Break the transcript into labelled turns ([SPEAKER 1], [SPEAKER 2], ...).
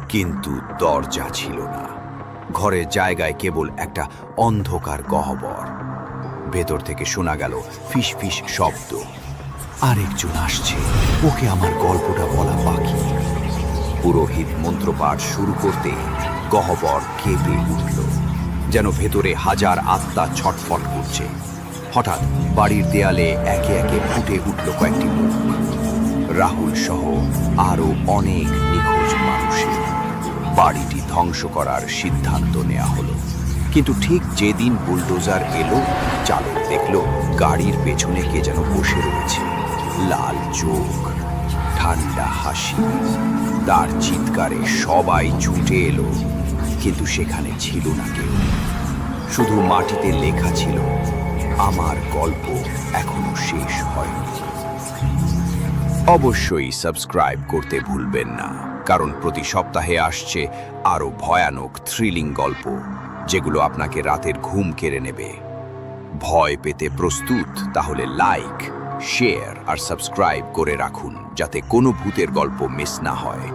[SPEAKER 1] কিন্তু দরজা ছিল না। ঘরের জায়গায় কেবল একটা অন্ধকার গহ্বর। ভেতর থেকে শোনা গেল ফিস ফিস শব্দ। আরেকজন আসছে, ওকে আমার গল্পটা বলা বাকি। পুরোহিত মন্ত্রপাঠ শুরু করতে গহ্বর কেঁপে উঠল, যেন ভেতরে হাজার আত্মা ছটফট করছে। হঠাৎ বাড়ির দেয়ালে একে একে ফুটে উঠল কয়েকটি মুখ। রাহুল সহ আরো অনেক নিখোঁজ মানুষের। বাড়িটি ধ্বংস করার সিদ্ধান্ত নেওয়া হলো। কিন্তু ঠিক যেদিন বুলডোজার এলো, চালক দেখল গাড়ির পেছনে কে যেন বসে রয়েছে। লাল চোখ, ঠান্ডা হাসি। তার চিৎকারে সবাই ছুটে এলো, কিন্তু সেখানে ছিল না কেউ। শুধু মাটিতে লেখা ছিল, আমার গল্প এখনো শেষ হয়নি। অবশ্যই সাবস্ক্রাইব করতে ভুলবেন না, কারণ প্রতি সপ্তাহে আসছে আরো ভয়ানক থ্রিলিং গল্প, যেগুলো আপনাকে রাতের ঘুম কেড়ে নেবে। ভয় পেতে প্রস্তুত? তাহলে লাইক, শেয়ার আর সাবস্ক্রাইব করে রাখুন, যাতে কোনো ভূতের গল্প মিস না হয়।